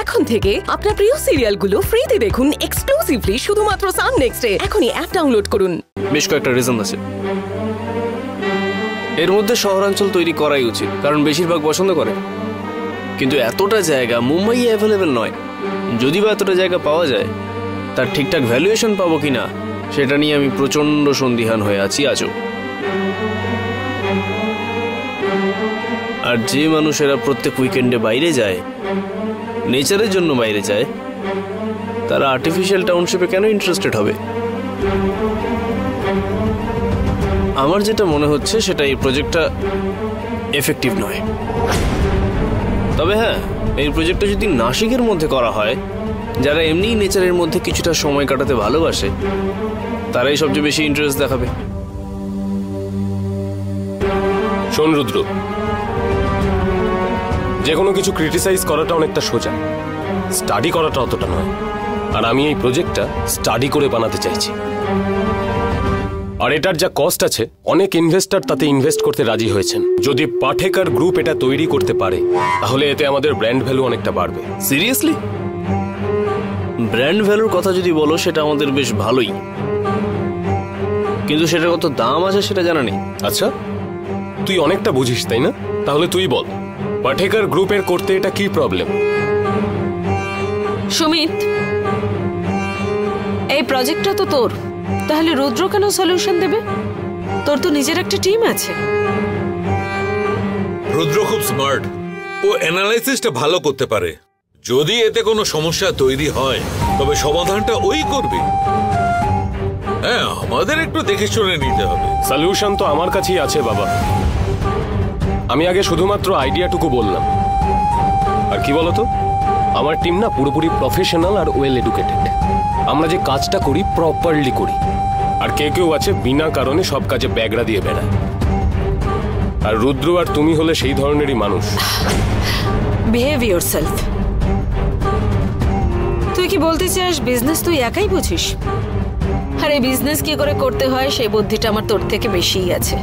এখন থেকে আপনার প্রিয় সিরিয়ালগুলো ফ্রিতে দেখুন এক্সক্লুসিভলি শুধুমাত্র সান নেক্সটে। এখনই অ্যাপ ডাউনলোড করুন। বেশ কয়েকটা রিজন আছে। এর মধ্যে শহরাঞ্চল তৈরি করাই উচিত, কারণ বেশিরভাগ পছন্দ করে। কিন্তু এতটা জায়গা মুম্বাইয়ে অ্যাভেলেবেল নয়। যদি বা এতটা জায়গা পাওয়া যায়, তার ঠিকঠাক ভ্যালুয়েশন পাবো কিনা সেটা নিয়ে আমি প্রচন্ড সন্দিহান হয়ে আছি আজও। আর যে মানুষেরা প্রত্যেক উইকেন্ডে বাইরে যায়, নেচারের জন্য বাইরে যায়, তারা আর্টিফিশিয়াল টাউনশিপে কেন ইন্টারেস্টেড হবে? আমার যেটা মনে হচ্ছে সেটা এই প্রজেক্টটা এফেক্টিভ নয়। তবে হ্যাঁ, এই প্রজেক্টটা যদি নাসিকের মধ্যে করা হয়, যারা এমনিই নেচারের মধ্যে কিছুটা সময় কাটাতে ভালোবাসে, তারাই সবচেয়ে বেশি ইন্টারেস্ট দেখাবে। শোন রুদ্র, যে কোনো কিছু ক্রিটিসাইজ করাটা অনেকটা সোজা, স্টাডি করাটা অতটা নয়। আর আমি এই প্রজেক্টটা স্টাডি করে বানাতে চাইছি। আর এটার যা কস্ট আছে, অনেক ইনভেস্টর তাতে ইনভেস্ট করতে রাজি হয়েছেন। যদি পাঠেকার গ্রুপ এটা তৈরি করতে পারে, তাহলে এতে আমাদের ব্র্যান্ড ভ্যালু অনেকটা বাড়বে। সিরিয়াসলি? ব্র্যান্ড ভ্যালুর কথা যদি বলো, সেটা আমাদের বেশ ভালোই, কিন্তু সেটার কত দাম আছে সেটা জানা নেই। আচ্ছা, তুই অনেকটা বুঝিস তাই না? তাহলে তুই বল, পাঠেকার গ্রুপের করতে এটা কি প্রবলেম? সুমিত, এই প্রজেক্টটা তো তোর, তাহলে রুদ্র কেন সলিউশন দেবে? তোর তো নিজের একটা টিম আছে। রুদ্র খুব স্মার্ট, ও অ্যানালাইসিসটা ভালো করতে পারে। যদি এতে কোনো সমস্যা তৈরি হয়, তবে সমাধানটা ওই করবে। হ্যাঁ, আমাদের একটু দেখে শুনে নিতে হবে। সলিউশন তো আমার কাছেই আছে বাবা। আমি আগে শুধুমাত্র আইডিয়াটুকু বললাম। আর কি বলতো, আমার টিম না পুরোপুরি প্রফেশনাল আর ওয়েল এডুকেটেড। আমরা যে কাজটা করি প্রপারলি করি। আর কেউ কেউ আছে বিনা কারণে সব কাজে ব্যাগরা দিয়ে বেড়ায়। আর রুদ্র আর তুমি হলে সেই ধরনেরই মানুষ। Behave yourself. তুই কি বলতে চাস বিজনেস তুই একাই বুঝিস? আর এই বিজনেস কি করে করতে হয় সেই বুদ্ধিটা আমার তোর থেকে বেশিই আছে।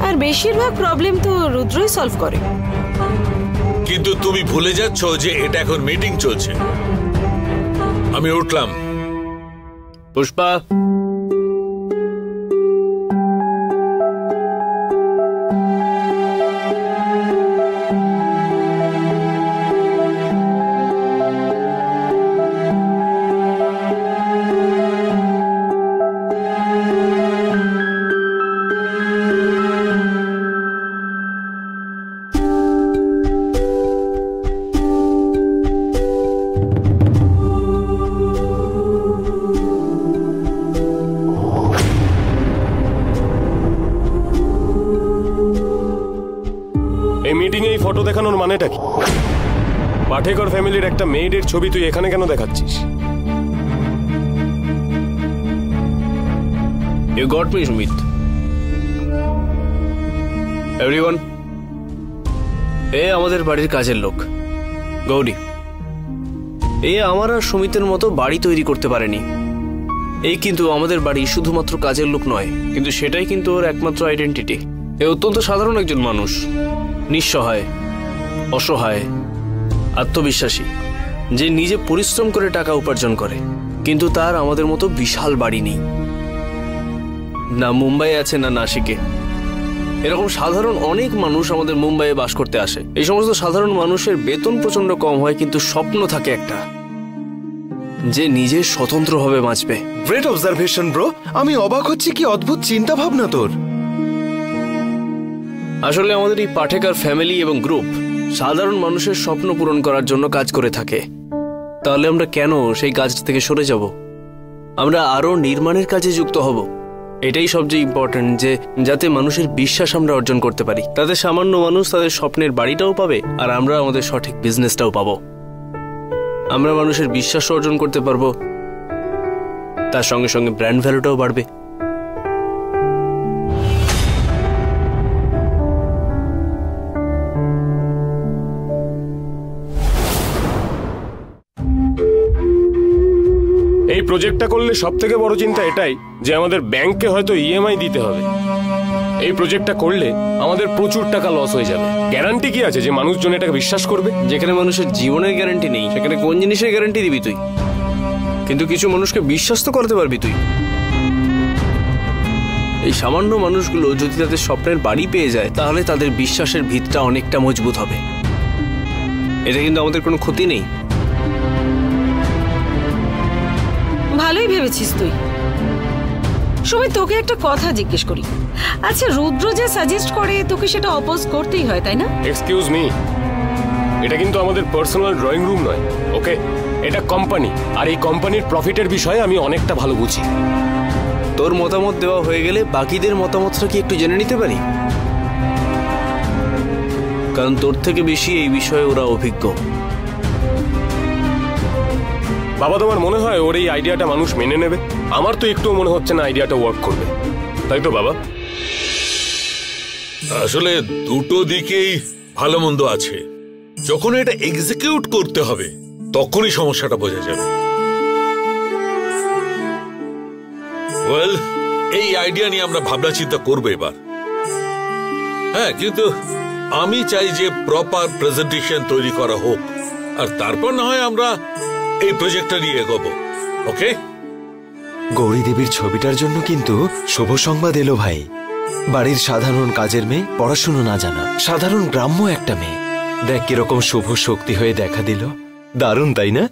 আর বেশিরভাগ প্রবলেম তো রুদ্রই সলভ করে। কিন্তু তুমি ভুলে যাচ্ছ যে এটা এখন মিটিং চলছে। আমি উঠলাম। পুষ্পা, ফটো দেখানোর মানেটা কি? পাঠেকর ফ্যামিলির একটা মেয়েদের ছবি তুই এখানে কেন দেখাচ্ছিস? You got me, Sumit. Everyone, এ আমাদের বাড়ির কাজের লোক গৌরী। এ আমার আর সুমিতের মতো বাড়ি তৈরি করতে পারেনি। এই কিন্তু আমাদের বাড়ি শুধুমাত্র কাজের লোক নয়, কিন্তু সেটাই কিন্তু ওর একমাত্র আইডেন্টিটি। এ অত্যন্ত সাধারণ একজন মানুষ, নিঃসহায়, অসহায়, আত্মবিশ্বাসী, যে নিজে পরিশ্রম করে টাকা উপার্জন করে। কিন্তু তার আমাদের মতো বিশাল বাড়ি নেই, না মুম্বাই আছে না নাসিকে। এরকম সাধারণ অনেক মানুষ আমাদের মুম্বাইয়ে বাস করতে আসে। এই সমস্ত সাধারণ মানুষের বেতন প্রচন্ড কম হয়, কিন্তু স্বপ্ন থাকে একটা, যে নিজে স্বতন্ত্রভাবে বাঁচবে। Great observation bro. আমি অবাক হচ্ছি, কি অদ্ভুত চিন্তা ভাবনা তোর। আসলে আমাদের এই পাঠেকার ফ্যামিলি এবং গ্রুপ সাধারণ মানুষের স্বপ্ন পূরণ করার জন্য কাজ করে থাকে। তাহলে আমরা কেন সেই কাজ থেকে সরে যাব? আমরা আরো নির্মাণের কাজে যুক্ত হব। এটাই সবচেয়ে ইম্পর্টেন্ট, যে যাতে মানুষের বিশ্বাস আমরা অর্জন করতে পারি। তাতে সামান্য মানুষ তাদের স্বপ্নের বাড়িটাও পাবে, আর আমরা আমাদের সঠিক বিজনেসটাও পাবো। আমরা মানুষের বিশ্বাস অর্জন করতে পারবো, তার সঙ্গে সঙ্গে ব্র্যান্ড ভ্যালুটাও বাড়বে। এই প্রজেক্টটা করলে সব থেকে বড় চিন্তা এটাই যে আমাদের ব্যাংককে হয়তো ইএমআই দিতে হবে। এই প্রজেক্টটা করলে আমাদের প্রচুর টাকা লস হয়ে যাবে। গ্যারান্টি কি আছে যে মানুষজন এটাকে বিশ্বাস করবে? যেখানে মানুষের জীবনের গ্যারান্টি নেই সেখানে কোন জিনিসের গ্যারান্টি দিবি তুই? কিন্তু কিছু মানুষকে বিশ্বাস তো করাতে পারবি তুই। এই সামান্য মানুষগুলো যদি তাদের স্বপ্নের বাড়ি পেয়ে যায় তাহলে তাদের বিশ্বাসের ভিতটা অনেকটা মজবুত হবে। এটা কিন্তু আমাদের কোনো ক্ষতি নেই। ভালোই ভেবেছিস তুই। সুমিত, তোকে একটা কথা জিজ্ঞেস করি। আচ্ছা, রুদ্র যে সাজেস্ট করে তোকে সেটা অপোজ করতেই হয়, তাই না? এক্সকিউজ মি, এটা কিন্তু আমাদের পার্সোনাল ড্রয়িং রুম নয়, ওকে? এটা কোম্পানি, আর এই কোম্পানির প্রফিটের বিষয়ে আমি অনেকটা ভালো বুঝি। তোর মতামত দেওয়া হয়ে গেলে বাকিদের মতামতটা কি একটু জেনে নিতে পারি? কারণ তোর থেকে বেশি এই বিষয়ে ওরা অভিজ্ঞ। বাবা, তোমার মনে হয় ওর এই আইডিয়াটা মানুষ মেনে নেবে? আমার তো একটুও মনে হচ্ছে না আইডিয়াটা ওয়ার্ক করবে, তাই তো বাবা? আসলে দুটো দিকেই ভালো মন্দ আছে। যখন এটা এক্সিকিউট করতে হবে তখনই সমস্যাটা বোঝা যাবে। ওয়েল, এই আইডিয়া নিয়ে আমরা ভাবনা চিন্তা করবো এবার। হ্যাঁ, কিন্তু আমি চাই যে প্রপার প্রেজেন্টেশন তৈরি করা হোক, আর তারপর না হয় আমরা এই প্রজেক্টটা নিয়ে এগোবো। ওকে? গৌরী দেবীর ছবিটার জন্য কিন্তু শুভ সংবাদ এলো ভাই। বাড়ির সাধারণ কাজের মেয়ে, পড়াশুনো না জানা, সাধারণ গ্রাম্য একটা মেয়ে, দেখ কিরকম শুভ শক্তি হয়ে দেখা দিল। দারুণ, তাই না?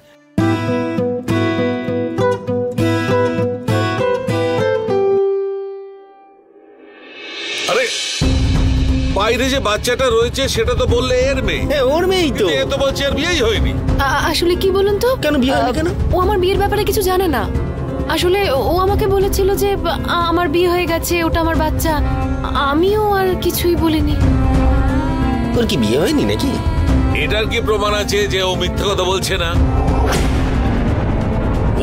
আরে, বাইরে যে বাচ্চাটা রয়েছে সেটা তো বললে এর মেয়ে। হ্যাঁ, ওর মেয়েই তো। এ তো বলছে আর বিয়েই হয়নি। আসলে কি বলুন তো, কেন বিয়ে হয়নি কেন? ও আমার বিয়ের ব্যাপারে কিছু জানে না। আসলে ও আমাকে বলেছিল যে আমার বিয়ে হয়ে গেছে, ওটা আমার বাচ্চা। আমিও আর কিছুই বলিনি। ওর কি বিয়ে হয়নি নাকি? এটার কি প্রমাণ আছে যে ও মিথ্যা কথা বলছে না?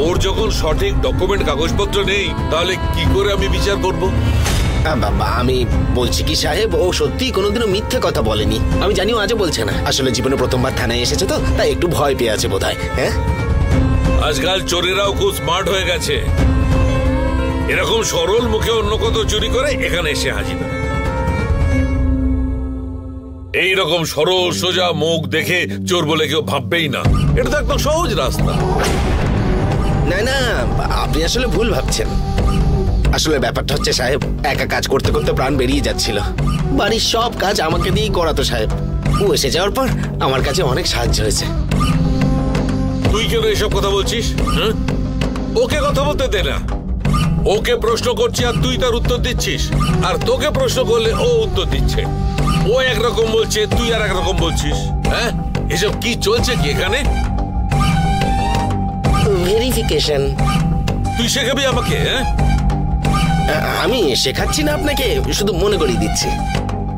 ওর যখন সঠিক ডকুমেন্ট কাগজপত্র নেই তাহলে কি করে আমি বিচার করব? আমি বলছি কি সাহেব, ও সত্যি কোনোদিনও মিথ্যে কথা বলেনি। আমি জানিও আজও বলছে না। আসলে জীবনে প্রথমবার থানায় এসেছে তো, তাই একটু ভয় পেয়ে আছে বোধহয়। হ্যাঁ, আজকাল চোরেরাও খুব স্মার্ট হয়ে গেছে। এরকম সরল মুখে অন্য কত চুরি করে এখানে এসে হাজির। এইরকম সরল সোজা মুখ দেখে চোর বলে কেউ ভাববেই না। এটা তো একদম সহজ রাস্তা। না না, আপনি আসলে ভুল ভাবছেন। আসলে ব্যাপারটা হচ্ছে সাহেব, একা কাজ করতে করতে প্রাণ বেরিয়ে যাচ্ছিল। বাড়ির সব কাজ আমাকে দিয়েই করাতো সাহেব। ও এসে যাওয়ার পর আমার কাছে অনেক সাহায্য হয়েছে। তুই কেন এসব কথা বলছিস? ওকে কথা বলতে দে না। ওকে প্রশ্ন করছি আর তুই তার উত্তর দিচ্ছিস, আর তোকে প্রশ্ন করলে ও উত্তর দিচ্ছে। ও একরকম বলছে, তুই আর একরকম বলছিস। হ্যাঁ, এসব কি চলছে কি এখানে? ভেরিফিকেশন তুই শেখাবি আমাকে? হ্যাঁ, আমি শেখাচ্ছি না আপনাকে, শুধু মনে করিয়ে দিচ্ছি।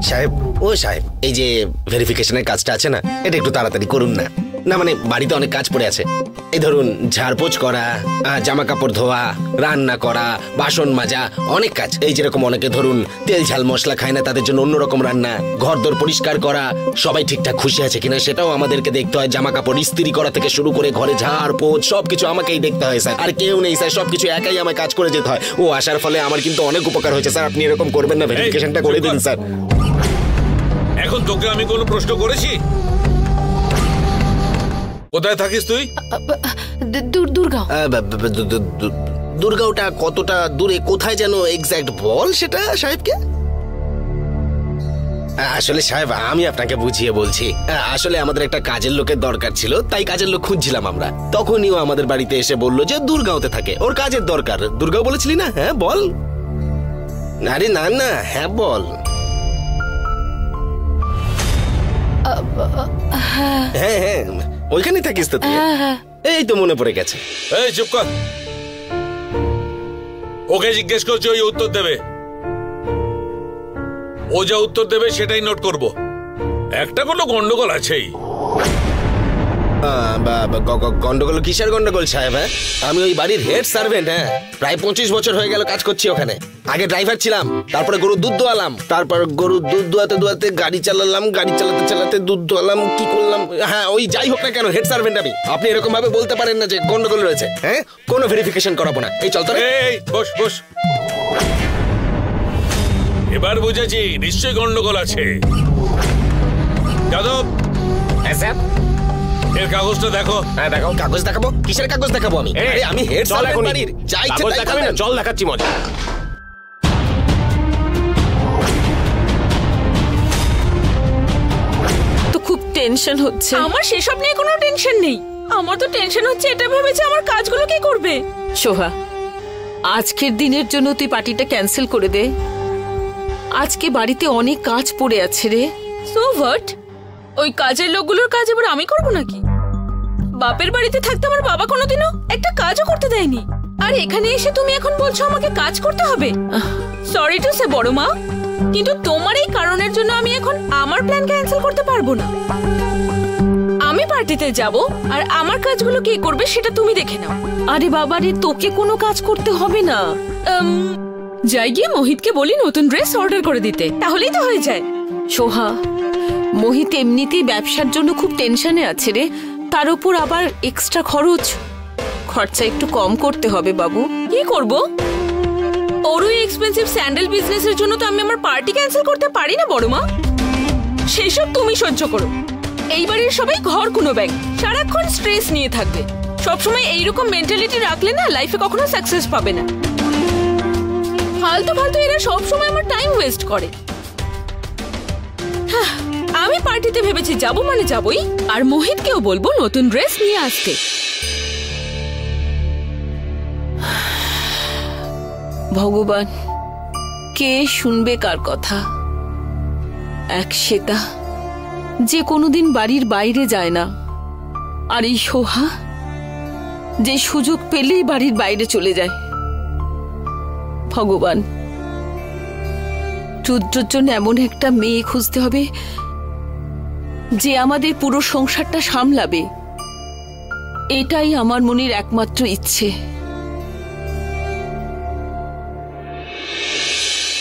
সাহেব, ও সাহেব, এই যে ভেরিফিকেশনের কাজটা আছে না, এটা একটু তাড়াতাড়ি করুন না। না মানে বাড়িতে অনেক কাজ পড়ে আছে। এই ধরুন ঝাড়পোছ করা, জামা কাপড় ধোয়া, রান্না করা, বাসন মাজা, অনেক কাজ। এই যেরকম অনেকে ধরুন তেল ঝাল মশলা খায় না, তাদের জন্য অন্যরকম রান্না, ঘরদোর পরিষ্কার করা, সবাই ঠিকঠাক খুশি আছে কিনা সেটাও আমাদেরকে দেখতে হয়। জামা কাপড় ইস্ত্রি করা থেকে শুরু করে ঘরে ঝাড়পোছ সবকিছু আমাকেই দেখতে হয় স্যার। আর কেউ নেই স্যার, সবকিছু একাই আমায় কাজ করে যেতে হয়। ও আসার ফলে আমার কিন্তু অনেক উপকার হয়েছে স্যার। আপনি এরকম করবেন না, ভেরিফিকেশনটা করে দিন স্যার। এখন তোকে আমি কোনো প্রশ্ন করেছি? কোথায় থাকিস তুই? দুর্গাঁও। দুর্গাঁওটা কতটা দূরে, কোথায় যেন এক্স্যাক্ট বল সেটা সাহেবকে। আসলে সাহেব, আমি আপনাকে বুঝিয়ে বলছি। আসলে আমাদের একটা কাজের লোকের দরকার ছিল, তাই কাজের লোক খুঁজছিলাম আমরা। তখনই ও আমাদের বাড়িতে এসে বললো যে দুর্গাঁওতে থাকে, ওর কাজের দরকার। দুর্গাঁও বলেছিলি না? হ্যাঁ বল। আরে না না, হ্যাঁ বল। হ্যাঁ হ্যাঁ, ওইখানেই থাকিস তো তুই? এই তো মনে পড়ে গেছে। এই চুপ কর, ওকে জিজ্ঞেস করছি, ওই উত্তর দেবে। ও যা উত্তর দেবে সেটাই নোট করব। একটা কোনো গন্ডগোল আছেই। গন্ডগোল কিসের গন্ডগোল সাহেব? হ্যাঁ, আমি ওই বাড়ির হেড সার্ভেন্ট। হ্যাঁ, প্রায় 25 বছর হয়ে গেল কাজ করছি ওখানে। আগে ড্রাইভার ছিলাম, তারপরে গরুর দুধ দোয়ালাম, তারপর গরুর দুধ দোয়াতে দোয়াতে গাড়ি চালালাম, গাড়ি চালাতে চালাতে দুধ দোয়ালাম, কি করলাম। হ্যাঁ, ওই যাই হোক না কেন, হেড সার্ভেন্ট আমি। আপনি এরকম ভাবে বলতে পারেন না যে গন্ডগোল রয়েছে। হ্যাঁ, কোনো ভেরিফিকেশন করাবো না। এই চল তো। এই বস বস। এবার বুঝেছি নিশ্চয়ই গন্ডগোল আছে। যাদব, হ্যাঁ স্যার। এর কাগজটা দেখো। হ্যাঁ দেখো। কাগজ দেখাবো? কিসের কাগজ দেখাবো আমি? আরে আমি হেড সার্ভেন্ট বাড়ির, যা ইচ্ছে তাই দেখাবি না, চল দেখাচ্ছি মজা। তো খুব টেনশন হচ্ছে। আমার সেসব নিয়ে কোনো টেনশন নেই। আমার তো টেনশন হচ্ছে এটা ভেবেছে আমার কাজগুলো কে করবে। সোহা, আজকের দিনের জন্য তুই পার্টিটা ক্যান্সেল করে দে। আজকে বাড়িতে অনেক কাজ পড়ে আছে রে। So what? ওই কাজের লোকগুলোর কাজ এবার আমি করব নাকি? বাপের বাড়িতে থাকতে আমার বাবা কোনোদিনও একটা কাজও করতে দেয়নি, আর এখানে এসে তুমি এখন বলছো আমাকে কাজ করতে হবে। সরি টু সে বড় মা, কিন্তু তোমার এই কারণের জন্য আমি এখন আমার প্ল্যান ক্যান্সেল করতে পারবো না। আমি পার্টিতে যাব, আর আমার কাজগুলো কে করবে সেটা তুমি দেখে নাও। আরে বাবা রে, তোকে কোনো কাজ করতে হবে না। যাই গিয়ে মোহিতকে বলি নতুন ড্রেস অর্ডার করে দিতে, তাহলেই তো হয়ে যায়। সোহা, মোহিত এমনিতেই ব্যবসার জন্য খুব টেনশনে আছে রে, তার উপর আবার এক্সট্রা খরচা একটু কম করতে হবে বাবু। কি করব? ওর ওই এক্সপেন্সিভ স্যান্ডেল বিজনেসের জন্য তো আমি আমার পার্টি ক্যান্সেল করতে পারি না বড় মা। সেসব তুমি সহ্য করো। এই বাড়ির সবাই ঘর কোনো ব্যাংক, সারাক্ষণ স্ট্রেস নিয়ে থাকবে। সবসময় এইরকম মেন্টালিটি রাখলে না লাইফে কখনো সাকসেস পাবে না। ফালতু ফালতু এরা সবসময় আমার টাইম ওয়েস্ট করে। আমি পার্টিতে ভেবেছি যাবো মানে যাবই, আর মোহিতকেও বলবো নতুন ড্রেস নিয়ে আসতে। ভগবান, কে শুনবে কার কথা? এক শ্বেতা যে কোনোদিন বাড়ির বাইরে যায় না, আর এই সোহা যে সুযোগ পেলেই বাড়ির বাইরে চলে যায়। ভগবান, রুদ্রর জন্য এমন একটা মেয়ে খুঁজতে হবে যে আমাদের পুরো সংসারটা সামলাবে। এটাই আমার মনের একমাত্র ইচ্ছে।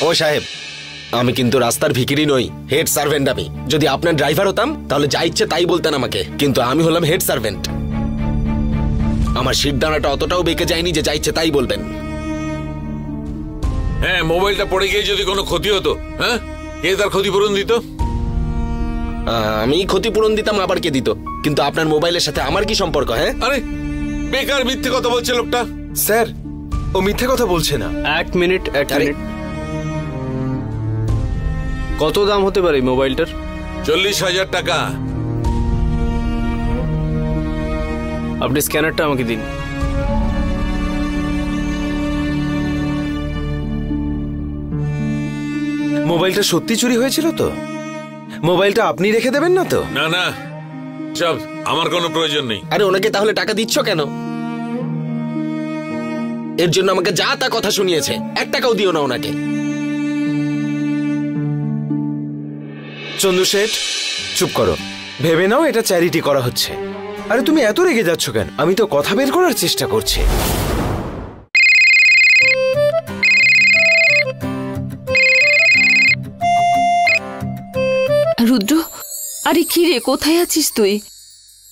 ও সাহেব, আমি কিন্তু রাস্তার ভিখিরি নই, হেড সার্ভেন্ট আমি। যদি আপনার ড্রাইভার হতাম তাহলে যা ইচ্ছে তাই বলতেন আমাকে, কিন্তু আমি হলাম হেড সার্ভেন্ট। আমার শিরদানাটা অতটাও বেঁকে যায়নি যে যা ইচ্ছে তাই বলবেন। হ্যাঁ, মোবাইলটা পড়ে গিয়ে যদি কোনো ক্ষতি হতো, হ্যাঁ, কে তার ক্ষতিপূরণ দিত? আমি ক্ষতিপূরণ দিতাম, আবার কে দিত? কিন্তু আপনার মোবাইলের সাথে আমার কি সম্পর্ক? হ্যাঁ, আরে বেকার মিথ্যে কথা বলছে লোকটা। স্যার, ও মিথ্যে কথা বলছে না। এক মিনিট। কত দাম হতে পারে মোবাইলটার? 40,000 টাকা। আপনি স্ক্যানারটা আমাকে দিন। মোবাইলটা সত্যি চুরি হয়েছিল তো? মোবাইলটা আপনি রেখে দেবেন না তো? না না, সব আমার কোনো প্রয়োজন নেই। আরে ওনাকে তাহলে টাকা দিচ্ছ কেন? এর জন্য আমাকে যা তা কথা শুনিয়েছে, 1 টাকাও দিও না ওনাকে। চন্দু শেঠ, চুপ করো। ভেবে নাও এটা চ্যারিটি করা হচ্ছে। আরে তুমি এত রেগে যাচ্ছ কেন? আমি তো কথা বের করার চেষ্টা করছি। রুদ্র, আরে কি রে, কোথায় আছিস তুই?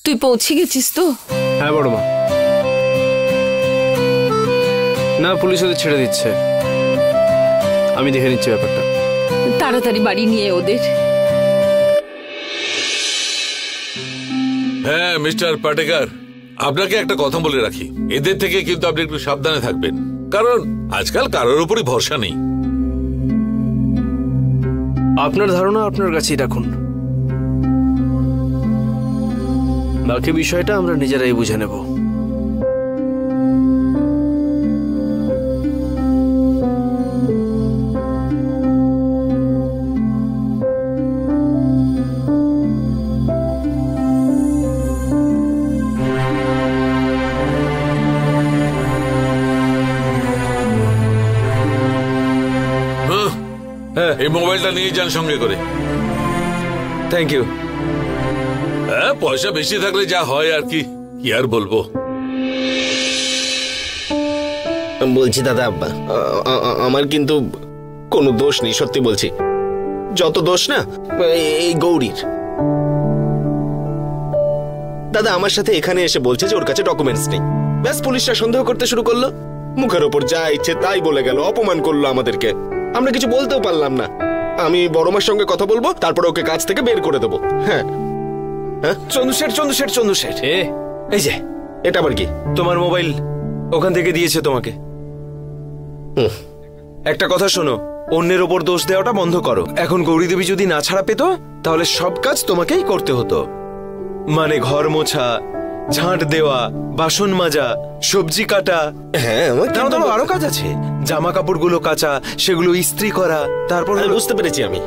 তুই পৌঁছে গেছিস তো? হ্যাঁ বড় মা। না, পুলিশ ওদের ছেড়ে দিচ্ছে, আমি দেখে নিচ্ছি ব্যাপারটা। তাড়াতাড়ি বাড়ি নিয়ে ওদের। হ্যাঁ মিস্টার পাটেকার, আপনাকে একটা কথা বলে রাখি, এদের থেকে কিন্তু আপনি একটু সাবধানে থাকবেন, কারণ আজকাল কারোর উপরই ভরসা নেই। আপনার ধারণা আপনার কাছেই রাখুন, বাকি বিষয়টা আমরা নিজেরাই বুঝে নেব। এই মোবাইলটা নিয়ে যান সঙ্গে করে। Thank you. হ্যাঁ, পয়সা বেশি থাকলে যা হয় আর কি আর বলবো। বলছি দাদা, আমার কিন্তু কোনো দোষ নেই, সত্যি বলছি। যত দোষ না এই গৌরীর। দাদা আমার সাথে এখানে এসে বলছে যে ওর কাছে ডকুমেন্টস নেই, ব্যাস পুলিশরা সন্দেহ করতে শুরু করলো। মুখের ওপর যা ইচ্ছে তাই বলে গেল, অপমান করলো আমাদেরকে। আমরা কিছু বলতেও পারলাম না। আমি বড় মার সঙ্গে কথা বলবো, তারপর ওকে কাজ থেকে বের করে দেবো। হ্যাঁ চন্দু শেঠ এই যে এটা আবার কি? তোমার মোবাইল ওখান থেকে দিয়েছে তোমাকে। একটা কথা শোনো, অন্যের ওপর দোষ দেওয়াটা বন্ধ করো। এখন গৌরী দেবী যদি না ছাড়া পেত তাহলে সব কাজ তোমাকেই করতে হতো, মানে ঘর মোছা, ঝাঁট দেওয়া, বাসন মাজা, সবজি কাটা। হ্যাঁ আরো কাজ আছে, জামা কাপড়গুলো কাচা, সেগুলো ইস্ত্রি করা। তারপর বুঝতে পেরেছি, আমি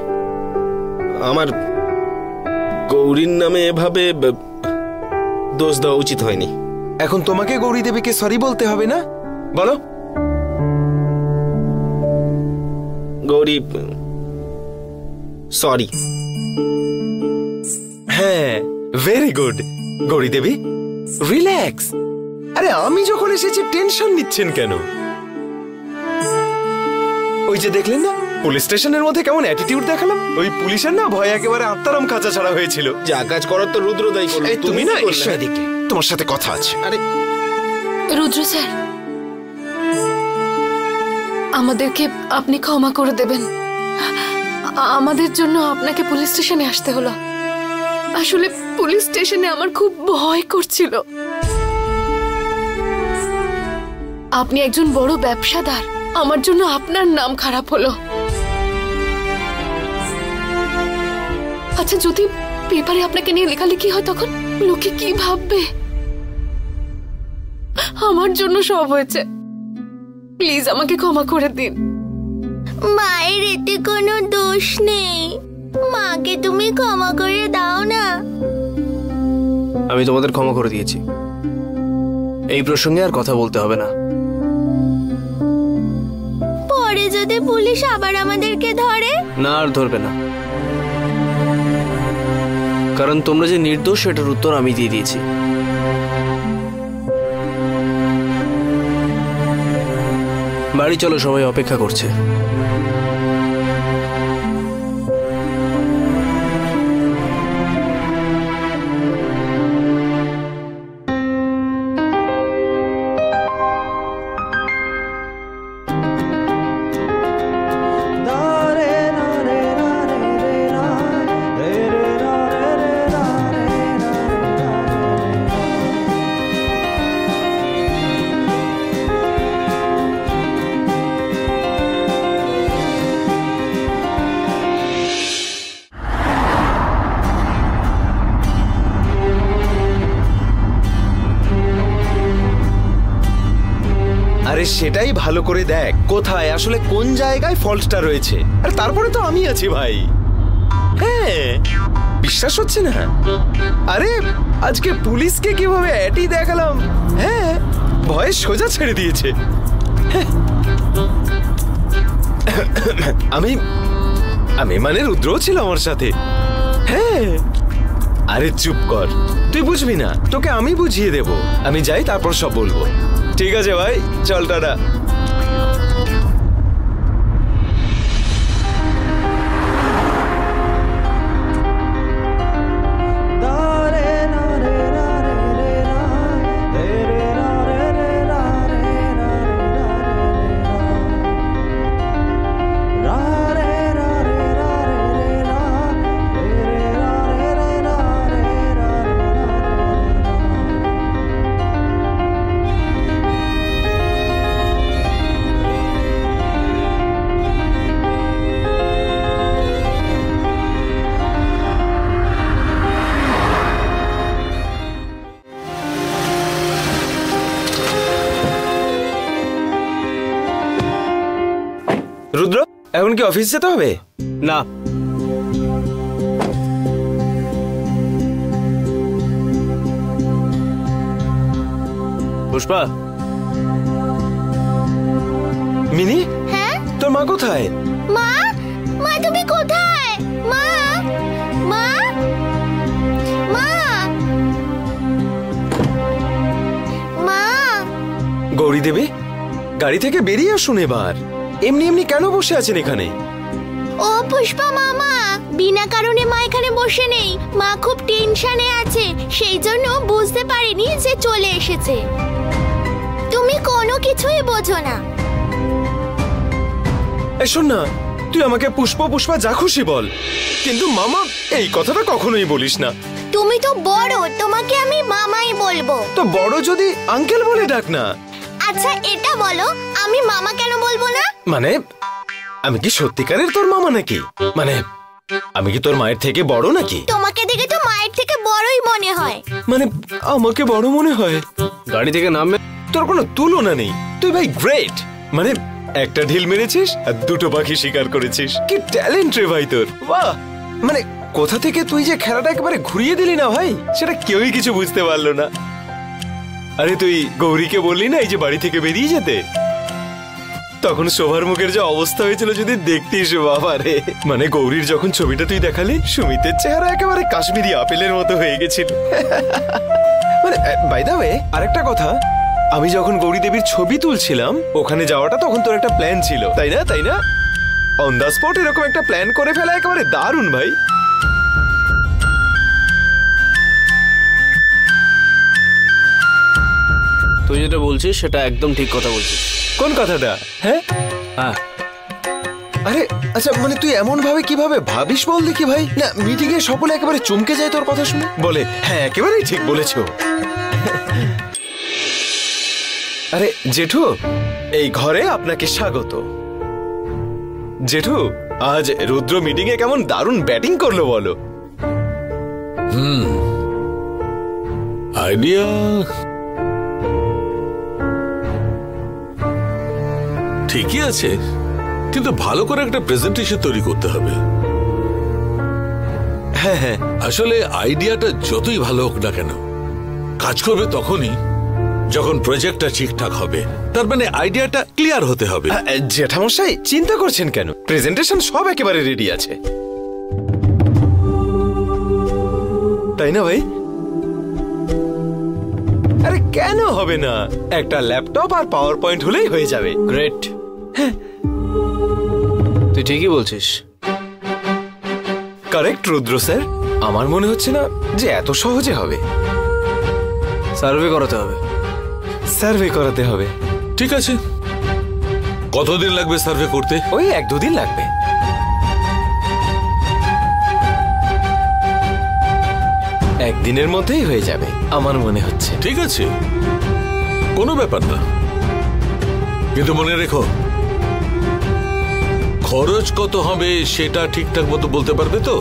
আমার গৌরীর নামে এভাবে দোষ দেওয়া উচিত হয়নি। এখন তোমাকে গৌরী দেবীকে সরি বলতে হবে না, বলো? গৌরী সরি। হ্যাঁ, ভেরি গুড। গৌরী দেবী রিল্যাক্স। আরে আমি যখন এসেছি টেনশন নিচ্ছেন কেন? ওই যে দেখলেন না পুলিশ স্টেশনের মধ্যে কেমন অ্যাটিটিউড দেখালাম? ওই পুলিশের না ভয় একেবারে আত্মারাম খাঁচা ছাড়া হয়েছিল। যা কাজ করার তো রুদ্র দায়ী করলো। তুমি না এসো এদিকে, তোমার সাথে কথা আছে। আরে রুদ্র স্যার, আমাদেরকে আপনি ক্ষমা করে দেবেন। আমাদের জন্য আপনাকে পুলিশ স্টেশনে আসতে হলো। আসলে পুলিশ স্টেশনে আমার খুব ভয় করছিল। আপনি একজন বড় ব্যবসাদার, আমার জন্য আপনার নাম খারাপ হলো। আচ্ছা, যদি পেপারে আপনাকে নিয়ে লেখালেখি হয় তখন লোকে কি ভাববে? আমার জন্য সব হয়েছে, প্লিজ আমাকে ক্ষমা করে দিন। মায়ের এতে কোনো দোষ নেই, মাকে তুমি ক্ষমা করে দাও না। আমি তোমাদের ক্ষমা করে দিয়েছি, এই প্রসঙ্গে আর কথা বলতে হবে না। পরে যদি পুলিশ আবার আমাদেরকে ধরে? না, আর ধরবে না, কারণ তোমরা যে নির্দোষ সেটার উত্তর আমি দিয়ে দিয়েছি। বাড়ি চলো, সবাই অপেক্ষা করছে। আরে সেটাই ভালো করে দেখ কোথায় আসলে কোন জায়গায় ফল্টটা রয়েছে, আর তারপরে তো আমি আছি ভাই। হ্যাঁ, বিশ্বাস হচ্ছে না? আরে আজকে পুলিশকে কিভাবে অ্যাটি দেখালাম, হ্যাঁ ভয়ে সোজা ছেড়ে দিয়েছে। আমি আমি মানে রুদ্রও ছিল আমার সাথে। হ্যাঁ, আরে চুপ কর, তুই বুঝবি না, তোকে আমি বুঝিয়ে দেব। আমি যাই, তারপর সব বলবো। ঠিক আছে ভাই, চল টাটা। রুদ্র, এখন কি অফিস যেতে হবে? না, পুষ্পা। মিনি, হ্যাঁ তোর মা কোথায়? মা, মা তুমি কোথায়? মা, মা, মা, মা। গৌরী দেবী, গাড়ি থেকে বেরিয়ে আসুন এবার। এমনি এমনি কেন বসে আছেন এখানে? ও পুষ্পা মামা, বিনা কারণে মা এখানে বসে নেই। মা খুব টেনশনে আছে, সেই জন্য বুঝতে পারিনি যে চলে এসেছে। তুমি কোনো কিছুই বোঝো না। শোন না, তুই আমাকে পুষ্পা যা খুশি বল, কিন্তু মামা এই কথাটা কখনোই বলিস না। তুমি তো বড়, তোমাকে আমি মামাই বলবো। তো বড় যদি আঙ্কেল বলে ডাক না। আচ্ছা এটা বলো, আমি মামা কেন বলবো না? মানে আমি কি সত্যিকারের তোর মামা নাকি? মানে আমি কি তোর মায়ের থেকে বড় নাকি? তোমাকে দেখে তো মায়ের থেকে বড়ই মনে হয়। মানে আমাকে বড় মনে হয়? গাড়ি থেকে নামবে। তোর কোনো তুলনা নেই, তুই ভাই গ্রেট। মানে একটা ঢিল মেরেছিস আর দুটো পাখি শিকার করেছিস, কি ট্যালেন্ট রে ভাই তোর, বাহ। মানে কোথা থেকে তুই যে খেলাটা একেবারে ঘুরিয়ে দিলি না ভাই, সেটা কেউই কিছু বুঝতে পারলো না। আরে তুই গৌরীকে বললি না এই যে বাড়ি থেকে বেরিয়ে যেতে, তখন শোভার মুখের যে অবস্থা হয়েছিল যদি দেখতিস বাবা রে। মানে গৌরীর যখন ছবিটা তুই দেখালি, সুমিতের চেহারা একেবারে কাশ্মীরি আপেলের মতো হয়ে গেছিল। মানে বাই দ্য ওয়ে আরেকটা কথা, আমি যখন গৌরী দেবীর ছবি তুলছিলাম ওখানে যাওয়াটা তখন তোর একটা প্ল্যান ছিল, তাই না? তাই না? অন দ্য স্পট এরকম একটা প্ল্যান করে ফেলা একেবারে দারুণ ভাই। তুই যেটা বলছিস সেটা একদম ঠিক কথা বলছিস। কোন কথাটা? হ্যাঁ হ্যাঁ। আরে আচ্ছা, মানে তুই এমন ভাবে কিভাবে ভাবিস বল দেখি ভাই। না মিটিং এ সকলে একেবারে চমকে যায় তোর কথা শুনে, বলে হ্যাঁ একেবারেই ঠিক বলেছো। আরে জেঠু, এই ঘরে আপনাকে স্বাগত। জেঠু, আজ রুদ্র মিটিং এ কেমন দারুণ ব্যাটিং করলো বলো। আইডিয়া ঠিকই আছে, কিন্তু ভালো করে একটা প্রেজেন্টেশন তৈরি করতে হবে। হ্যাঁ হ্যাঁ, আসলে আইডিয়াটা যতই ভালো হোক না কেন, কাজ করবে তখনই যখন প্রজেক্টটা ঠিকঠাক হবে। তার মানে আইডিয়াটা ক্লিয়ার হতে হবে। জেঠামশাই চিন্তা করছেন কেন, প্রেজেন্টেশন সব একেবারে রেডি আছে, তাই না ভাই? আরে কেন হবে না, একটা ল্যাপটপ আর পাওয়ার পয়েন্ট হলেই হয়ে যাবে। গ্রেট। তুই ঠিকই বলছিস। কারেক্ট রুদ্র স্যার, আমার মনে হচ্ছে না যে এত সহজে হবে। সার্ভে করাতে হবে। সার্ভে করাতে হবে। ঠিক আছে, কতদিন লাগবে সার্ভে করতে? ওই 1-2 দিন লাগবে। একদিনের মধ্যেই হয়ে যাবে আমার মনে হচ্ছে। ঠিক আছে, কোনো ব্যাপার না, কিন্তু মনে রেখো খরচ কত হবে সেটা ঠিকঠাক মতো বলতে পারবে তো?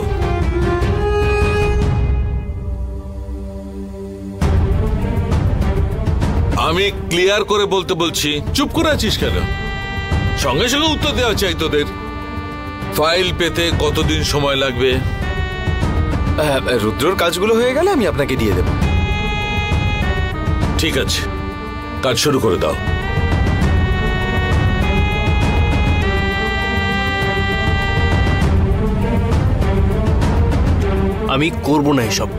আমি ক্লিয়ার করে বলতে বলছি, চুপ করে আছিস কেন? সঙ্গে সঙ্গে উত্তর দেওয়া চাই তোদের। ফাইল পেতে কতদিন সময় লাগবে? রুদ্রর কাজগুলো হয়ে গেলে আমি আপনাকে দিয়ে দেব। ঠিক আছে, কাজ শুরু করে দাও। আমি করব না এসব।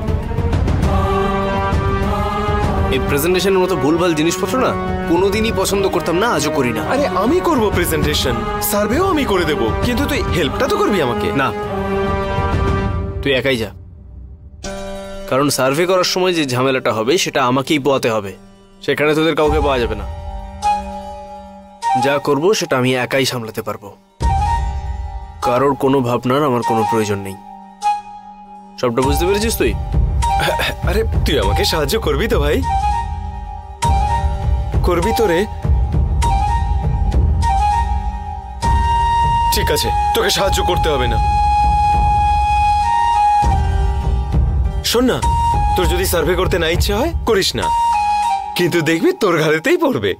এই প্রেজেন্টেশনের মতো ভুলভাল জিনিসপত্র না কোনোদিনই পছন্দ করতাম না, আজও করি না। আরে আমি করব প্রেজেন্টেশন, সার্ভেও আমি করে দেব, কিন্তু তুই হেল্পটা তো করবি আমাকে। না, তুই একাই যা, কারণ সার্ভে করার সময় যে ঝামেলাটা হবে সেটা আমাকেই পোয়াতে হবে, সেখানে তোদের কাউকে পাওয়া যাবে না। যা করব সেটা আমি একাই সামলাতে পারবো, কারোর কোনো ভাবনার আমার কোনো প্রয়োজন নেই। সবটা বুঝতে পেরেছিস তুই? আরে তুই আমাকে সাহায্য করবি তো ভাই? করবি তো রে? ঠিক আছে, তোকে সাহায্য করতে হবে না। শোন না, তোর যদি সার্ভে করতে না ইচ্ছে হয় করিস না, কিন্তু দেখবি তোর ঘাড়েতেই পড়বে।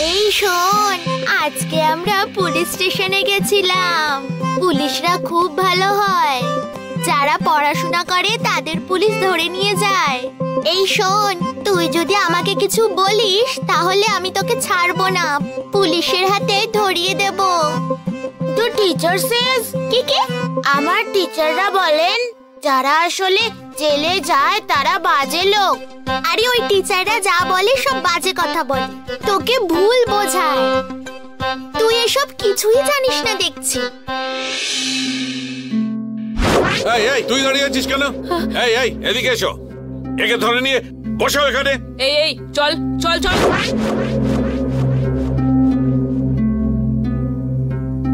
এই শোন, আজকে আমরা পুলিশ স্টেশনে গেছিলাম। পুলিশরা খুব ভালো হয়, যারা পড়াশোনা করে তাদের পুলিশ ধরে নিয়ে যায়। এই শোন, তুই যদি আমাকে কিছু বলিস তাহলে আমি তোকে ছাড়বো না, পুলিশের হাতে ধরিয়ে দেব। তো টিচার সেজ কি? আমার টিচাররা বলেন যারা আসলে জেলে যায় তারা বাজে লোক। আরে ওই টিচাররা যা বলে সব বাজে কথা বলে, তোকে ভুল বোঝায়। তুই এসব কিছুই জানিস না দেখছি। এই তুই দাঁড়িয়ে আছিস কেন? এই এদিকে এসো, একে ধরে নিয়ে বসো এখানে। এই এই চল চল চল।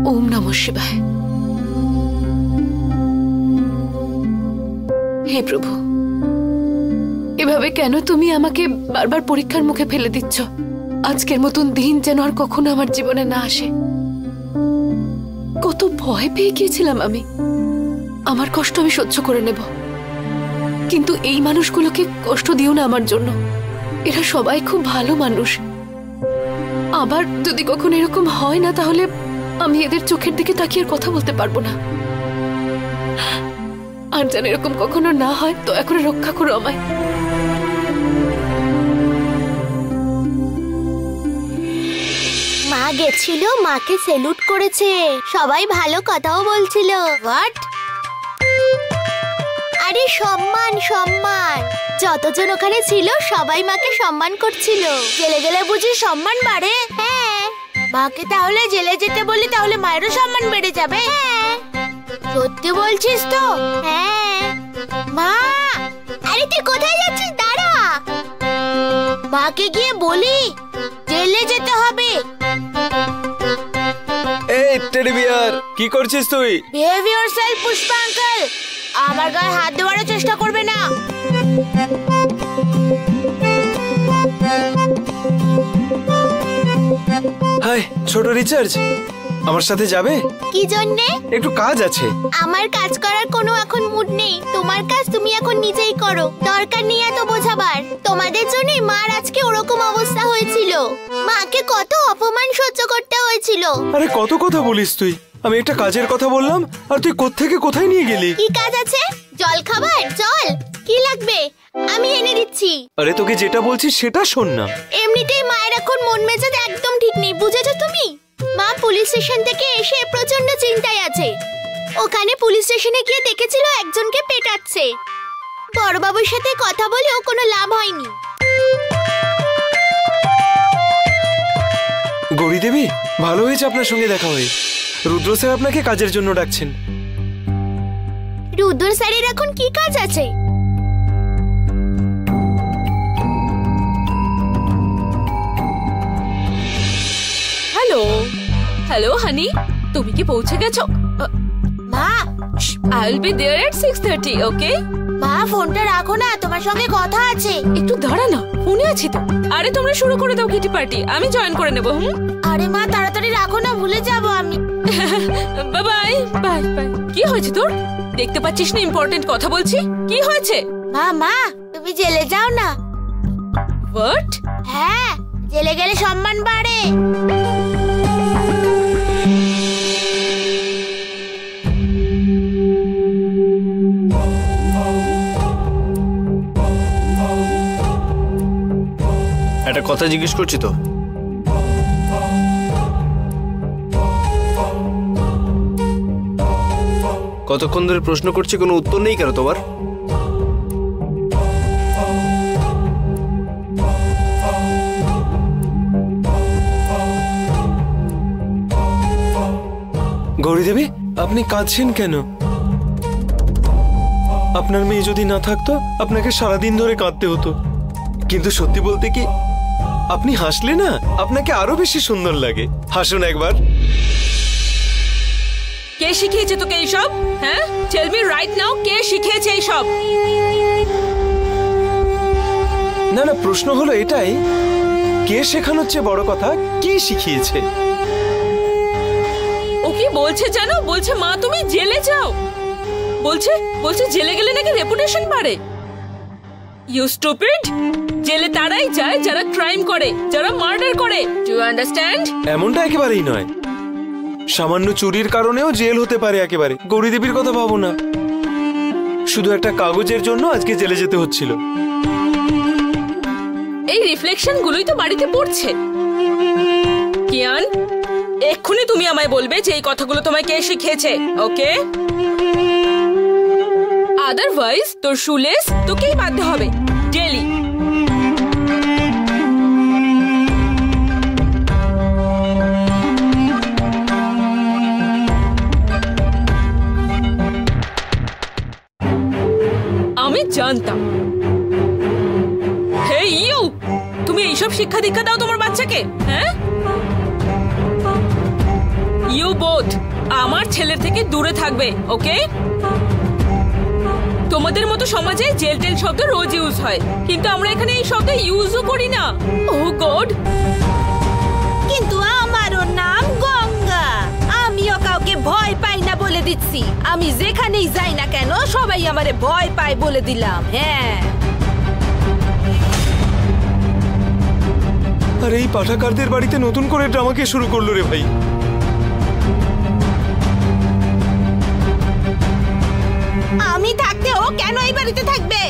ওম নমঃ শিবায়। হে প্রভু, এভাবে কেন তুমি আমাকে বারবার পরীক্ষার মুখে ফেলে দিচ্ছ? আজকের মতন দিন যেন আর কখনো আমার জীবনে না আসে। কত ভয় পেয়ে গিয়েছিলাম আমি। আমার কষ্ট আমি সহ্য করে নেব, কিন্তু এই মানুষগুলোকে কষ্ট দিও না আমার জন্য। এরা সবাই খুব ভালো মানুষ। আবার যদি কখনো এরকম হয় না, তাহলে আমি এদের চোখের দিকে তাকিয়ে আর কথা বলতে পারবো না। আর যেন এরকম কখনো না হয়, দয়া করে রক্ষা করো আমায়। মা গেছিল, মাকে সেলুট করেছে, সবাই ভালো কথাও বলছিল। হোয়াট? আরে সম্মান সম্মান। যতজন ওখানে ছিল সবাই মাকে সম্মান করছিল। জেলে গেলে বুঝি সম্মান বাড়ে? হ্যাঁ। মাকে তাহলে জেলে যেতে বলি, তাহলে মায়েরও সম্মান বেড়ে যাবে? হ্যাঁ। সত্যি বলছিস তো? হ্যাঁ। মা, আরে তুই কোথায় যাচ্ছিস? দাঁড়া। মাকে গিয়ে বলি জেলে যেতে হবে। এই টেডি বিয়ার, কি করছিস তুই? Behave yourself Pushpa uncle. আমার গায়ে হাত দেওয়ার চেষ্টা করবে না। হাই ছোট রিচার্জ, আমার সাথে যাবে? কি জন্য? একটু কাজ আছে। আমার কাজ করার কোনো এখন মুড নেই। তোমার কাজ তুমি এখন নিজেই করো, দরকার নেই এত বোঝাবার। তোমাদের জন্যই মার আজকে ওরকম অবস্থা হয়েছিল। মাকে কত অপমান সহ্য করতে হয়েছিল। আরে কত কথা বলিস তুই? আমি একটা কাজের কথা বললাম আর তুই কোত্থেকে কোথায় নিয়ে গেলি? কি কাজ আছে? জল খাবার? জল কি লাগবে আমি এনে দিচ্ছি। আরে তোকে যেটা বলছি সেটা শোন না। এমনিতেই মায়ের এখন মন মেজাজ একদম ঠিক নেই, বুঝেছো তুমি? মা পুলিশ স্টেশন থেকে এসে প্রচন্ড চিন্তায় আছে। ওখানে পুলিশ স্টেশনে গিয়ে দেখেছিল একজনকে পেটাচ্ছে। বড়বাবুর সাথে কথা বলেও কোনো লাভ হয়নি। গৌরী দেবী, ভালো হয়েছে আপনার সঙ্গে দেখা হয়ে। রুদ্র স্যার আপনাকে কাজের জন্য ডাকছেন। রুদ্র স্যারের এখন কি কাজ আছে? হ্যালো হ্যালো হানি, তুমি কি পৌঁছে গেছো? মা, আই উইল বি देयर এট 6:30, ওকে? মা ফোনটা রাখো না, তোমার সঙ্গে কথা আছে। একটু দাঁড়া না, ফোনে আছি তো। আরে তোমরা শুরু করে দাও কিটি পার্টি, আমি জয়েন করে নেব। আরে মা তাড়াতাড়ি রাখো না, ভুলে যাব আমি। Bye bye bye bye. কি হয়েছে তোর? দেখতে পাচ্ছিস না ইম্পর্টেন্ট কথা বলছি? কি হয়েছে? মা মা, তুমি জেলে যাও না। হোয়াট? হ্যাঁ, জেলে গেলে সম্মান বাড়ে। একটা কথা জিজ্ঞেস করছি তো। কতক্ষণ ধরে প্রশ্ন করছি, কোনো উত্তর নেই কেন তোমার? গৌরী দেবী, আপনি কাঁদছেন কেন? আপনার মেয়ে যদি না থাকতো আপনাকে সারাদিন ধরে কাঁদতে হতো। কিন্তু সত্যি বলতে কি, আপনি হাসলে না আপনাকে আরো বেশি সুন্দর লাগে। হাসুন একবার। কে শিখিয়েছে তোকে এইসব? হ্যাঁ, টেল মি রাইট নাও, কে শিখিয়েছে এইসব? না না, প্রশ্ন হলো এটাই, কে শেখানোর চেয়ে বড় কথা কে শিখিয়েছে। ও কি বলছে জানো? বলছে মা তুমি জেলে যাও। বলছে বলছে জেলে গেলে নাকি রেপুটেশন বাড়ে। You stupid! জেলে তারাই যায় যারা ক্রাইম করে, যারা মার্ডার করে। Do you understand? এমনটা একেবারেই নয়। সামান্য চুরির কারণেও জেল হতে পারে একেবারে। গৌরী দেবীর কথা ভাবো না, শুধু একটা কাগজের জন্য আজকে জেলে যেতে হচ্ছিল। এই রিফ্লেকশন গুলোই তো বাড়িতে পড়ছে। কিয়ান, এক্ষুনি তুমি আমায় বলবে যে এই কথাগুলো তোমায় কে শিখিয়েছে, ওকে? আদারওয়াইজ তোর শুলেস তোকেই বাঁধতে হবে ডেলি। আমি জানতাম এইসব শিক্ষা দীক্ষা দাও তোমার বাচ্চাকে? হ্যাঁ, ইউ বোথ আমার ছেলের থেকে দূরে থাকবে, ওকে? তোমাদের মতো সমাজে জেল টেল শব্দ রোজ ইউজ হয়, কিন্তু আমরা এখানে এই শব্দ ইউজও করি না। ও গড! কিন্তু আমারও নাম গঙ্গা। আমিও কাউকে ভয় পাই না বলে দিচ্ছি। আমি যেখানেই যাই না কেন সবাই আমারে ভয় পায় বলে দিলাম। হ্যাঁ, আর এই পাঠাগারদের বাড়িতে নতুন করে ড্রামাকে শুরু করলো রে ভাই। আমি থাকতে ও কেন এই বাড়িতে থাকবে?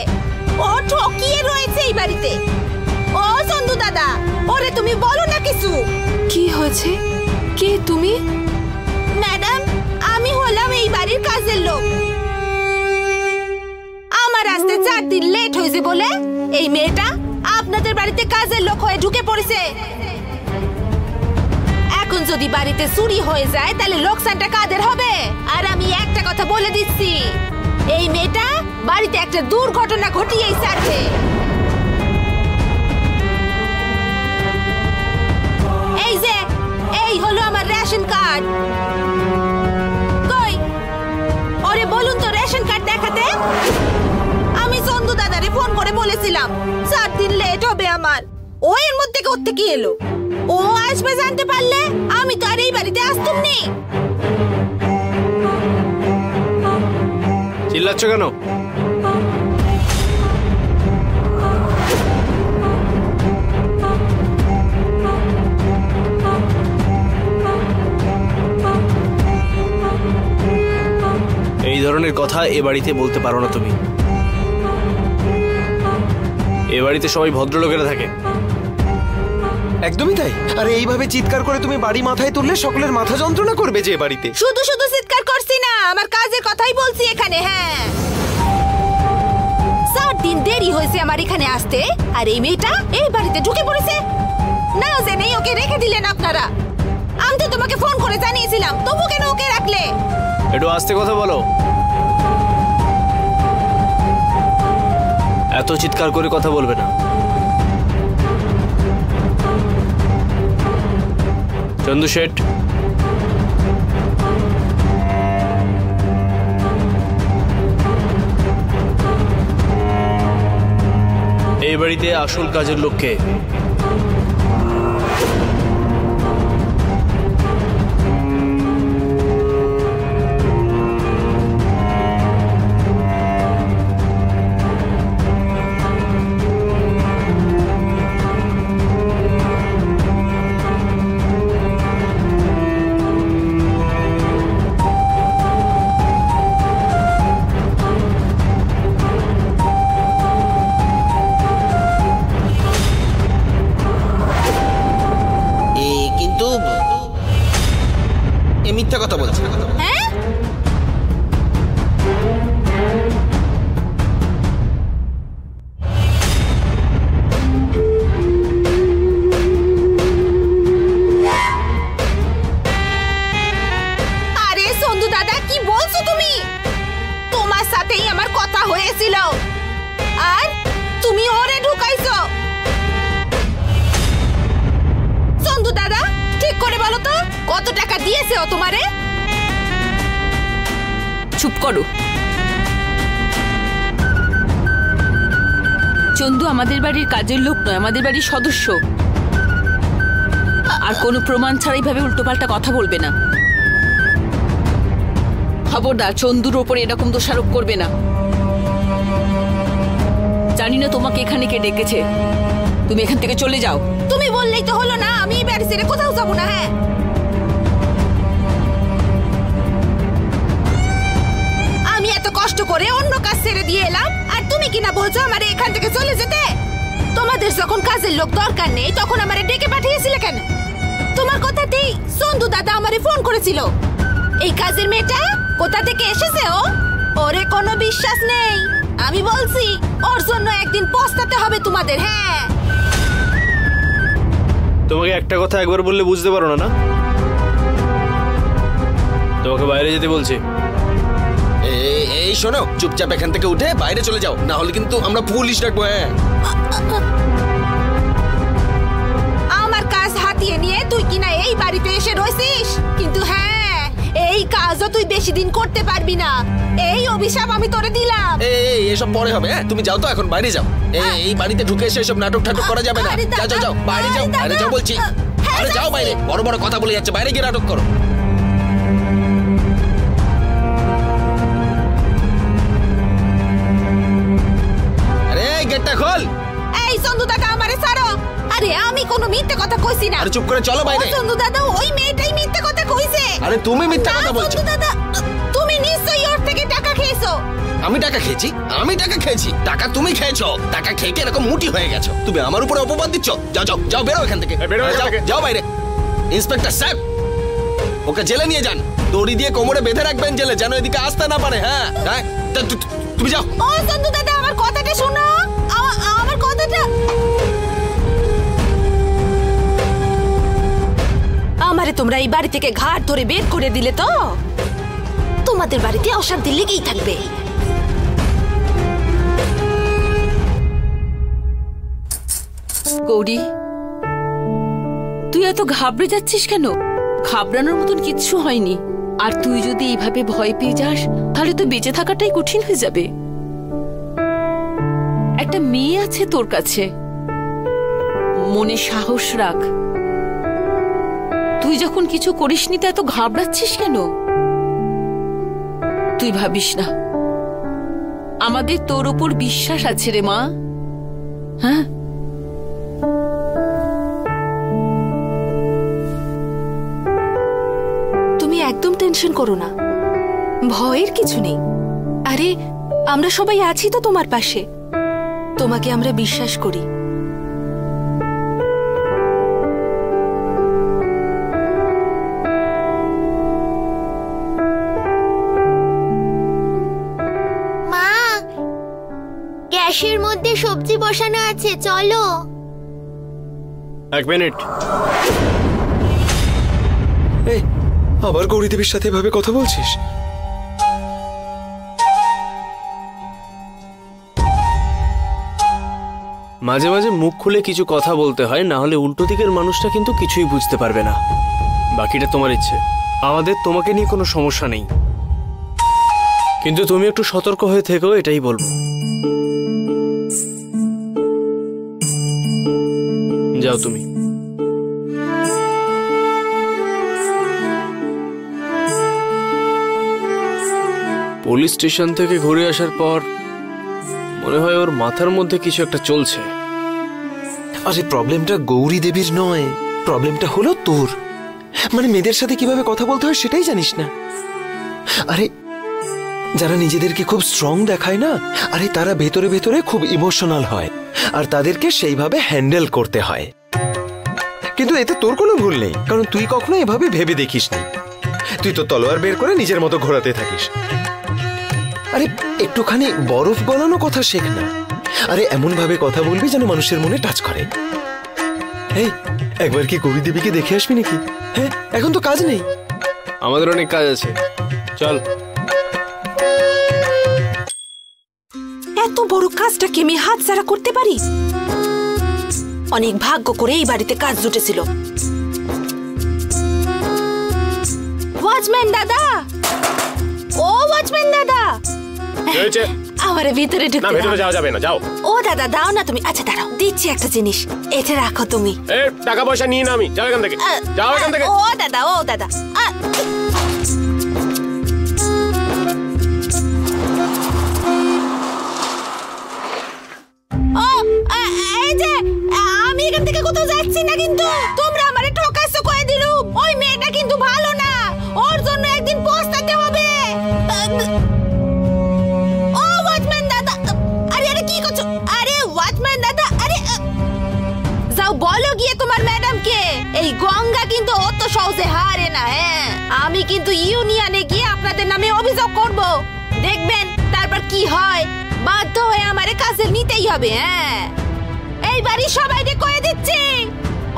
ও ঠকিয়ে রয়েছে এই বাড়িতে। ও চন্দু দাদা, ওরে তুমি বলো না কিছু। কি হয়েছে? কে তুমি? ম্যাডাম, আমি হলাম এই বাড়ির কাজের লোক। আমার আসতে 4 দিন লেট হয়েছে বলে এই মেয়েটা আপনাদের বাড়িতে কাজের লোক হয়ে ঢুকে পড়েছে। এখন যদি বাড়িতে চুরি হয়ে যায় তাহলে লোকসানটা কাদের হবে? আর আমি একটা কথা বলে দিচ্ছি, এই মেয়েটা বাড়িতে একটা দুর্ঘটনা ঘটিয়েই ছাড়বে। এই যে, এই হলো আমার রেশন কার্ড। কই, ওরে বলুন তো রেশন কার্ড দেখাতে। আমি চন্দু দাদারে ফোন করে বলেছিলাম 4 দিন লেট হবে আমার। ও এর মধ্যে করতে কি এলো? ও আসবে জানতে পারলে আমি তো আর এই বাড়িতে আসতুম নি। চিল্লাচ্ছ কেন? এই ধরনের কথা এ বাড়িতে বলতে পারো না তুমি। এ বাড়িতে সবাই ভদ্রলোকেরা থাকে। একদমই তাই। আর এইভাবে চিৎকার করে তুমি বাড়ি মাথায় তুললে সকলের মাথা যন্ত্রণা করবে যে বাড়িতে। শুধু শুধু চিৎকার করছি না, আমার কাজের কথাই বলছি এখানে। হ্যাঁ, 4 দিন দেরি হয়েছে আমার এখানে আসতে, আর এই মেয়েটা এই বাড়িতে ঢুকে পড়েছে। না জেনেই ওকে রেখে দিলেন আপনারা। আমি তো তোমাকে ফোন করে জানিয়েছিলাম, তবু কেন ওকে রাখলে? একটু আস্তে কথা বলো। এত চিৎকার করে কথা বলবে না। চন্দু শেঠ, এই বাড়িতে আসল কাজের লোককে? মিথ্যা কথা বলছে। হ্যাঁ, আরে চন্দু দাদা, কি বলছো তুমি? তোমার সাথেই আমার কথা হয়েছিল আর তুমি ওরে ঢুকাইছো। চন্দু দাদা, ঠিক করে বলো তো কত টাকা দিয়েছে ও তোমারে? চুপ করো। চন্দু আমাদের বাড়ির কাজের লোক নয়, আমাদের বাড়ির সদস্য। আর কোনো প্রমাণ ছাড়াই ভাবে উল্টোপাল্টা কথা বলবে না। খবরদার, চন্দুর ওপরে এরকম দোষারোপ করবে না। জানি না তোমাকে এখানে কে ডেকেছে, তুমি এখান থেকে চলে যাও। তুমি বললেই তো হলো না, আমি বাড়ি ছেড়ে কোথাও যাবো না। হ্যাঁ, আমি এত কষ্ট করে অন্য কাজ ছেড়ে দিয়ে এলাম, আর তুমি কিনা বলছো আমারে এখান থেকে চলে যেতে? তোমাদের যখন কাজের লোক দরকার নেই তখন আমারে ডেকে পাঠিয়েছিলে কেন? তোমার কথাতেই চন্দু দাদা আমারে ফোন করেছিল। এই কাজের মেয়েটা কোথা থেকে এসেছে? ওরে কোনো বিশ্বাস নেই। আমি বলছি ওর জন্য একদিন পস্তাতে হবে তোমাদের। হ্যাঁ, তোমাকে একটা কথা একবার বললে বুঝতে পারো না? না, তোমাকে বাইরে যেতে বলছি। এই শোনো, চুপচাপ এখান থেকে উঠে বাইরে চলে যাও, না হলে কিন্তু আমরা পুলিশ ডাকবো। হ্যাঁ, দিয়ে নিয়ে তুই কিনা এই বাড়িতে এসে রইছিস, কিন্তু হ্যাঁ এই কাজও তুই বেশি দিন করতে পারবি না। এই অভিশাপ আমি তোরে দিলাম। এই এসব পরে হবে, হ্যাঁ? তুমি যাও তো, এখন বাইরে যাও। এই বাড়িতে ঢুকে এসে এসব নাটক ঠাটক করা যাবে না। যাও যাও যাও, বাইরে যাও, বাইরে যাও বলছি। আরে যাও বাইরে, বড় বড় কথা বলে যাচ্ছে, বাইরে গিয়ে নাটক করো। আরে গেটটা খোল। এই সন্ধু দাদা আমারে ছাড়ো। আরে আমি কোনো মিথ্যে কথা কইছি না। আরে চুপ করে চলো বাইরে। সন্ধু দাদা ওই মেয়েটাই মিথ্যে কথা কইছে। আরে তুমি মিথ্যা কথা বলছো। সন্ধু দাদা তুমি নিশ্চয়ই ওর থেকে টাকা খেয়েছো। আমি টাকা খেয়েছি? আমি টাকা খেয়েছি? টাকা তুমি খেয়েছো। টাকা খেয়ে কি এরকম মুটি হয়ে গেছো? তুমি আমার উপরে অপবাদ দিচ্ছ। যাও যাও যাও, বেরো এখান থেকে। যাও যাও বাইরে। ইন্সপেক্টর সাহেব, ওকে জেলে নিয়ে যান। দড়ি দিয়ে কোমরে বেঁধে রাখবেন জেলে, যেন এদিকে আসতে না পারে। হ্যাঁ হ্যাঁ, তুমি যাও। ও সন্ধু দাদা আমার কথাটা শোনো, আমার কথাটা। আমারে তোমরা এই বাড়ি থেকে ঘাট ধরে বের করে দিলে তো তোমাদের বাড়িতে অশান্তি লেগেই থাকবে। গৌরী, তুই এত ঘাবড়ে যাচ্ছিস কেন? ঘাবড়ানোর মতন কিচ্ছু হয়নি। আর তুই যদি এইভাবে ভয় পেয়ে যাস তাহলে তো বেঁচে থাকাটাই কঠিন হয়ে যাবে। একটা মেয়ে আছে তোর কাছে, মনে সাহস রাখ। তুই যখন কিছু করিসনি তা এত ঘাবড়াচ্ছিস কেন? তুই ভাবিস না, আমাদের তোর ওপর বিশ্বাস আছে রে মা। হ্যাঁ, তুমি একদম টেনশন করো না, ভয়ের কিছু নেই। আরে আমরা সবাই আছি তো তোমার পাশে, তোমাকে আমরা বিশ্বাস করি। মা, গ্যাসের মধ্যে সবজি বসানো আছে, চলো। এক মিনিট। এই আবার গৌরী দেবীর সাথে এভাবে কথা বলছিস? মাঝে মাঝে মুখ খুলে কিছু কথা বলতে হয়, না হলে উল্টো দিকের মানুষটা কিন্তু কিছুই বুঝতে পারবে না। বাকিটা তোমার ইচ্ছে। আমাদের তোমাকে নিয়ে কোনো সমস্যা নেই, কিন্তু তুমি একটু সতর্ক হয়ে থেকো, এটাই বলবো। যাও তুমি। পুলিশ স্টেশন থেকে ঘুরে আসার পর মনে হয় ওর মাথার মধ্যে কিছু একটা চলছে। আরে প্রবলেমটা গৌরী দেবীর নয়, প্রবলেমটা হলো তোর। মানে মেয়েদের সাথে কিভাবে কথা বলতে হয় সেটাই জানিস না। আরে যারা নিজেদেরকে খুব স্ট্রং দেখায় না, আরে তারা ভেতরে ভেতরে খুব ইমোশনাল হয়, আর তাদেরকে সেইভাবে হ্যান্ডেল করতে হয়। কিন্তু এতে তোর কোনো ভুল নেই, কারণ তুই কখনো এভাবে ভেবে দেখিস নি। তুই তো তলোয়ার বের করে নিজের মতো ঘোরাতে থাকিস। আরে একটুখানি বরফ গলানো কথা শেখ না। আরে এমন ভাবে কথা বলবি যেন মানুষের মনে টাচ করে। এই একবার কি গৌরী দেবীকে দেখে আসবি নাকি? হ্যাঁ, এখন তো কাজ নেই। আমাদের অনেক কাজ আছে, চল। এত বড় কাজটা কি আমি হাত ছাড়া করতে পারি? অনেক ভাগ্য করে এই বাড়িতে কাজ জুটেছিল। ওয়াচম্যান দাদা, ও ওয়াচম্যান দাদা, আমারে ভিতরে ঢুকতে না, ভেতরে যাওয়া যাবে না, যাও। ও দাদা দাও না তুমি। আচ্ছা দাঁড়াও, দিচ্ছি একটা জিনিস, এটা রাখো তুমি। টাকা পয়সা নিয়ে না আমি, যাও এখান থেকে, যাও এখান থেকে। ও দাদা, ও দাদা, এই যে আমি এখান থেকে কোথাও যাচ্ছি না, কিন্তু তোমরা আমারে ঠকাইছো কয়ে দিলুম। ওই মেয়েটা কিন্তু ভালো না, ওর জন্য একদিন পস্তাতে হবে। ও ওয়াচম্যান দাদা, আরে আরে কি করছো? আরে ওয়াচম্যান দাদা, আরে যাও বলো গিয়ে তোমার ম্যাডামকে, এই গঙ্গা কিন্তু অত সহজে হারে না। হ্যাঁ, আমি কিন্তু ইউনিয়নে গিয়ে আপনাদের নামে অভিযোগ করব, দেখবেন তারপর কি হয়। বাধ্য হয়ে আমারে কাজে নিতেই হবে। হ্যাঁ, এই বাড়ি সবাইকে কয়ে দিচ্ছি,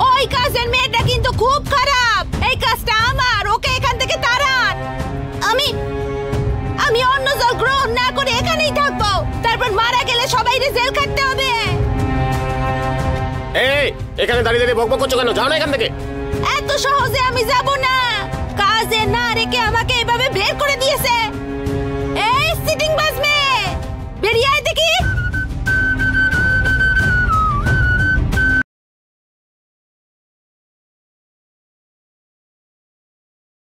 ওই কাজের মেয়েটা কিন্তু খুব খারাপ। এই কাজটা আমার, ওকে এখান থেকে তাড়ান। আমি অন্য জল গ্রহণ না করে এখানেই থাকবো, তারপর মারা গেলে সবাইকে জেল খাটতে হবে। এই এখানে দাঁড়িয়ে দাঁড়িয়ে বকবক করছো কেন? যাও না এখান থেকে। এত সহজে আমি যাব না। কাজে না রেখে আমাকে এভাবে বের করে দিয়েছে।